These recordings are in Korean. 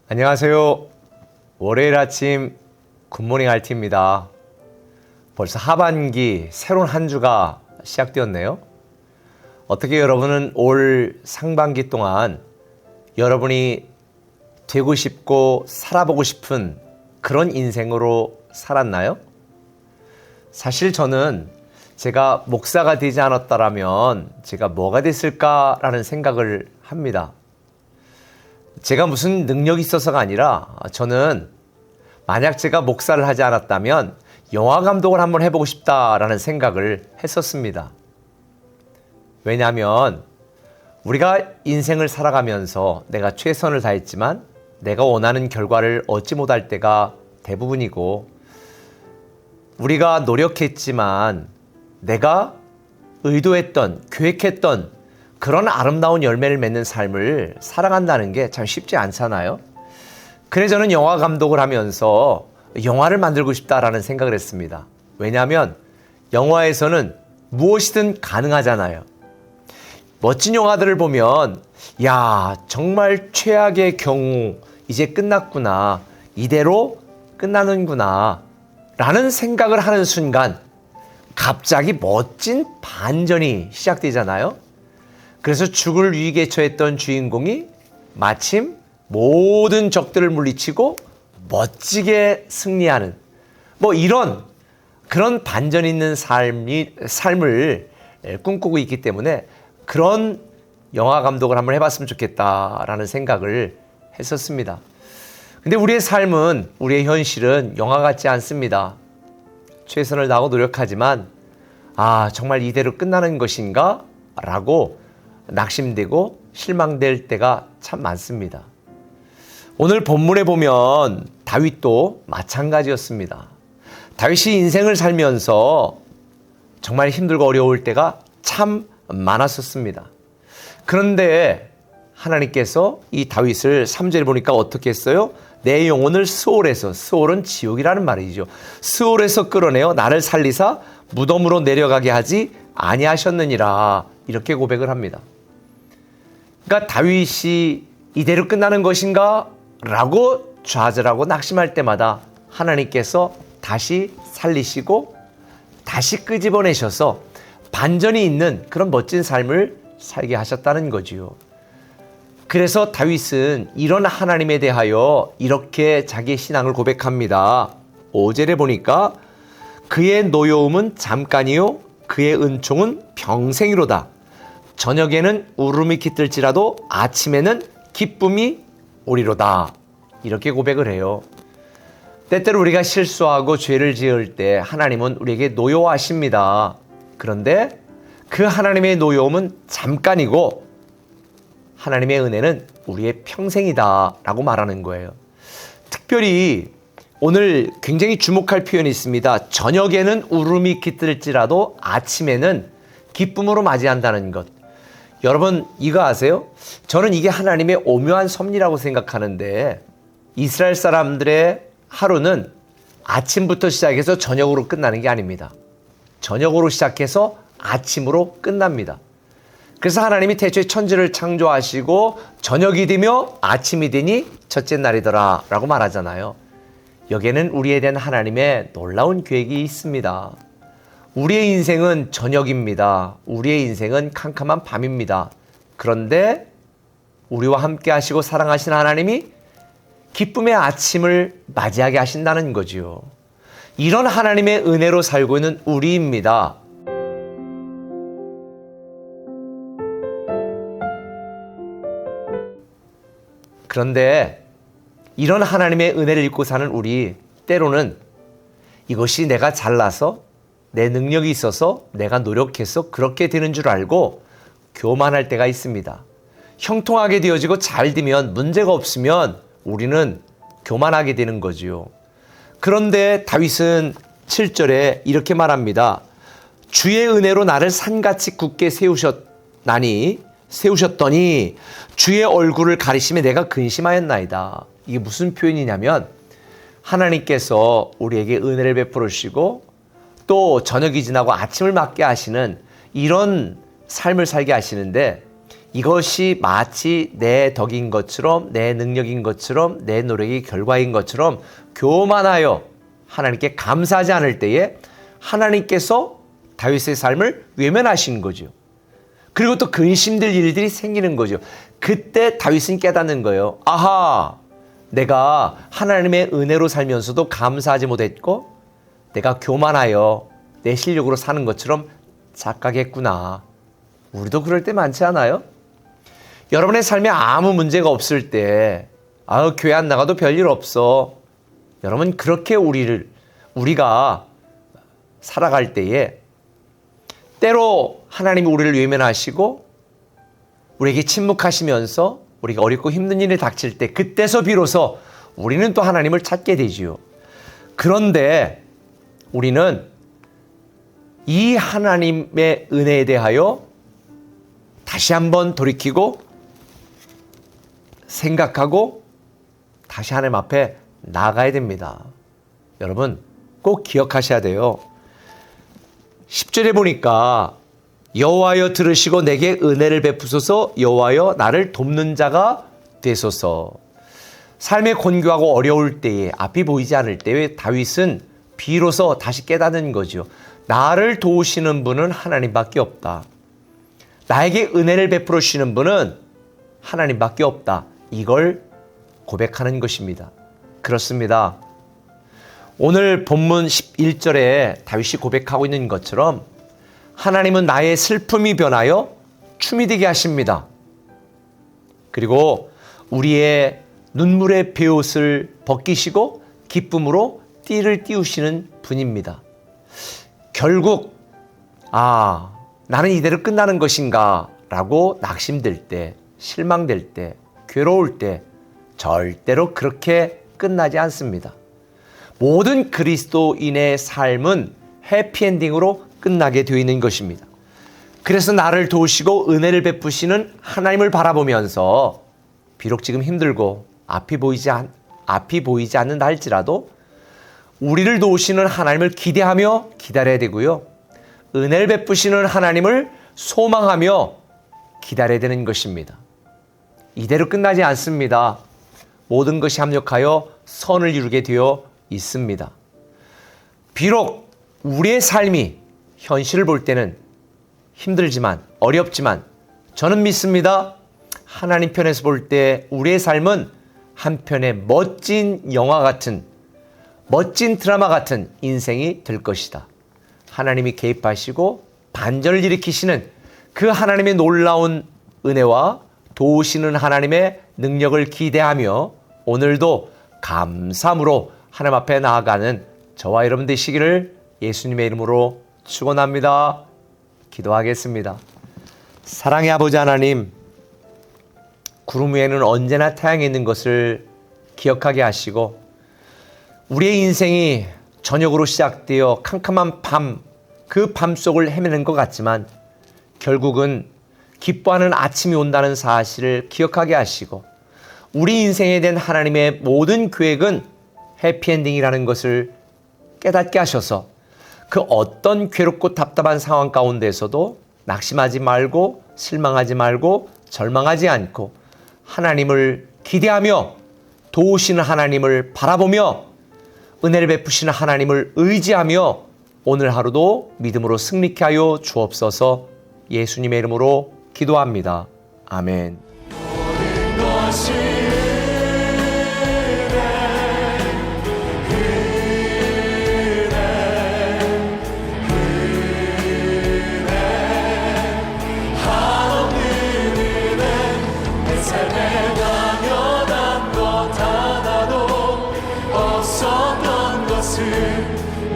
안녕하세요. 월요일 아침 굿모닝 RT입니다. 벌써 하반기 새로운 한 주가 시작되었네요. 어떻게 여러분은 올 상반기 동안 여러분이 되고 싶고 살아보고 싶은 그런 인생으로 살았나요? 사실 저는 제가 목사가 되지 않았다라면 제가 뭐가 됐을까라는 생각을 합니다. 제가 무슨 능력이 있어서가 아니라 저는 만약 제가 목사를 하지 않았다면 영화 감독을 한번 해보고 싶다라는 생각을 했었습니다. 왜냐하면 우리가 인생을 살아가면서 내가 최선을 다했지만 내가 원하는 결과를 얻지 못할 때가 대부분이고, 우리가 노력했지만 내가 의도했던, 계획했던 그런 아름다운 열매를 맺는 삶을 살아간다는 게 참 쉽지 않잖아요. 그래서 저는 영화 감독을 하면서 영화를 만들고 싶다라는 생각을 했습니다. 왜냐하면 영화에서는 무엇이든 가능하잖아요. 멋진 영화들을 보면 야, 정말 최악의 경우 이제 끝났구나, 이대로 끝나는구나 라는 생각을 하는 순간 갑자기 멋진 반전이 시작되잖아요. 그래서 죽을 위기에 처했던 주인공이 마침 모든 적들을 물리치고 멋지게 승리하는, 이런 그런 반전 있는 삶을 꿈꾸고 있기 때문에 그런 영화 감독을 한번 해봤으면 좋겠다라는 생각을 했었습니다. 근데 우리의 삶은, 우리의 현실은 영화 같지 않습니다. 최선을 다하고 노력하지만 정말 이대로 끝나는 것인가? 라고 낙심되고 실망될 때가 참 많습니다. 오늘 본문에 보면 다윗도 마찬가지였습니다. 다윗이 인생을 살면서 정말 힘들고 어려울 때가 참 많았었습니다. 그런데 하나님께서 이 다윗을 3절에 보니까 어떻게 했어요? 내 영혼을 스올에서, 스올은 지옥이라는 말이죠, 스올에서 끌어내어 나를 살리사 무덤으로 내려가게 하지 아니하셨느니라, 이렇게 고백을 합니다. 그러니까 다윗이 이대로 끝나는 것인가? 라고 좌절하고 낙심할 때마다 하나님께서 다시 살리시고 다시 끄집어내셔서 반전이 있는 그런 멋진 삶을 살게 하셨다는 거지요. 그래서 다윗은 이런 하나님에 대하여 이렇게 자기의 신앙을 고백합니다. 5절에 보니까 그의 노여움은 잠깐이요 그의 은총은 평생이로다. 저녁에는 울음이 깃들지라도 아침에는 기쁨이 오리로다. 이렇게 고백을 해요. 때때로 우리가 실수하고 죄를 지을 때 하나님은 우리에게 노여워하십니다. 그런데 그 하나님의 노여움은 잠깐이고 하나님의 은혜는 우리의 평생이다 라고 말하는 거예요. 특별히 오늘 굉장히 주목할 표현이 있습니다. 저녁에는 울음이 깃들지라도 아침에는 기쁨으로 맞이한다는 것. 여러분 이거 아세요? 저는 이게 하나님의 오묘한 섭리라고 생각하는데, 이스라엘 사람들의 하루는 아침부터 시작해서 저녁으로 끝나는 게 아닙니다. 저녁으로 시작해서 아침으로 끝납니다. 그래서 하나님이 태초에 천지를 창조하시고 저녁이 되며 아침이 되니 첫째 날이더라 라고 말하잖아요. 여기에는 우리에 대한 하나님의 놀라운 계획이 있습니다. 우리의 인생은 저녁입니다. 우리의 인생은 캄캄한 밤입니다. 그런데 우리와 함께 하시고 사랑하신 하나님이 기쁨의 아침을 맞이하게 하신다는 거지요. 이런 하나님의 은혜로 살고 있는 우리입니다. 그런데 이런 하나님의 은혜를 잊고 사는 우리, 때로는 이것이 내가 잘나서 내 능력이 있어서 내가 노력해서 그렇게 되는 줄 알고 교만할 때가 있습니다. 형통하게 되어지고 잘 되면, 문제가 없으면 우리는 교만하게 되는 거지요. 그런데 다윗은 7절에 이렇게 말합니다. 주의 은혜로 나를 산같이 굳게 세우셨더니 주의 얼굴을 가리심에 내가 근심하였나이다. 이게 무슨 표현이냐면, 하나님께서 우리에게 은혜를 베풀어 주시고 또 저녁이 지나고 아침을 맞게 하시는 이런 삶을 살게 하시는데, 이것이 마치 내 덕인 것처럼, 내 능력인 것처럼, 내 노력이 결과인 것처럼 교만하여 하나님께 감사하지 않을 때에 하나님께서 다윗의 삶을 외면하신 거죠. 그리고 또 근심될 일들이 생기는 거죠. 그때 다윗은 깨닫는 거예요. 아하, 내가 하나님의 은혜로 살면서도 감사하지 못했고 내가 교만하여 내 실력으로 사는 것처럼 착각했구나. 우리도 그럴 때 많지 않아요? 여러분의 삶에 아무 문제가 없을 때 교회 안 나가도 별일 없어. 여러분, 그렇게 우리가 살아갈 때에 때로 하나님이 우리를 외면하시고 우리에게 침묵하시면서 우리가 어렵고 힘든 일이 닥칠 때 그때서 비로소 우리는 또 하나님을 찾게 되지요. 그런데 우리는 이 하나님의 은혜에 대하여 다시 한번 돌이키고 생각하고 다시 하나님 앞에 나가야 됩니다. 여러분, 꼭 기억하셔야 돼요. 10절에 보니까 여호와여 들으시고 내게 은혜를 베푸소서, 여호와여 나를 돕는 자가 되소서. 삶에 곤교하고 어려울 때에, 앞이 보이지 않을 때에 다윗은 비로소 다시 깨닫는 거죠. 나를 도우시는 분은 하나님밖에 없다. 나에게 은혜를 베풀어 주시는 분은 하나님밖에 없다. 이걸 고백하는 것입니다. 그렇습니다. 오늘 본문 11절에 다윗이 고백하고 있는 것처럼 하나님은 나의 슬픔이 변하여 춤이 되게 하십니다. 그리고 우리의 눈물의 베옷을 벗기시고 기쁨으로 띠를 띄우시는 분입니다. 결국 나는 이대로 끝나는 것인가 라고 낙심될 때, 실망될 때, 괴로울 때 절대로 그렇게 끝나지 않습니다. 모든 그리스도인의 삶은 해피엔딩으로 끝나게 되어 있는 것입니다. 그래서 나를 도우시고 은혜를 베푸시는 하나님을 바라보면서 비록 지금 힘들고 앞이 보이지 않는다 할지라도 우리를 도우시는 하나님을 기대하며 기다려야 되고요. 은혜를 베푸시는 하나님을 소망하며 기다려야 되는 것입니다. 이대로 끝나지 않습니다. 모든 것이 합력하여 선을 이루게 되어 있습니다. 비록 우리의 삶이 현실을 볼 때는 힘들지만 어렵지만 저는 믿습니다. 하나님 편에서 볼 때 우리의 삶은 한편의 멋진 영화 같은, 멋진 드라마 같은 인생이 될 것이다. 하나님이 개입하시고 반전을 일으키시는 그 하나님의 놀라운 은혜와 도우시는 하나님의 능력을 기대하며 오늘도 감사함으로 하나님 앞에 나아가는 저와 여러분 되시기를 예수님의 이름으로 축원합니다. 기도하겠습니다. 사랑의 아버지 하나님, 구름 위에는 언제나 태양이 있는 것을 기억하게 하시고 우리의 인생이 저녁으로 시작되어 캄캄한 밤, 그 밤 속을 헤매는 것 같지만 결국은 기뻐하는 아침이 온다는 사실을 기억하게 하시고 우리 인생에 대한 하나님의 모든 계획은 해피엔딩이라는 것을 깨닫게 하셔서 그 어떤 괴롭고 답답한 상황 가운데서도 낙심하지 말고 실망하지 말고 절망하지 않고 하나님을 기대하며 도우시는 하나님을 바라보며 은혜를 베푸시는 하나님을 의지하며 오늘 하루도 믿음으로 승리케 하여 주옵소서. 예수님의 이름으로 기도합니다. 아멘.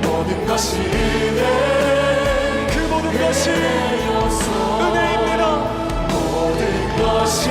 모든 것이 은혜, 그 모든 것이 은혜입니다. 모든 것이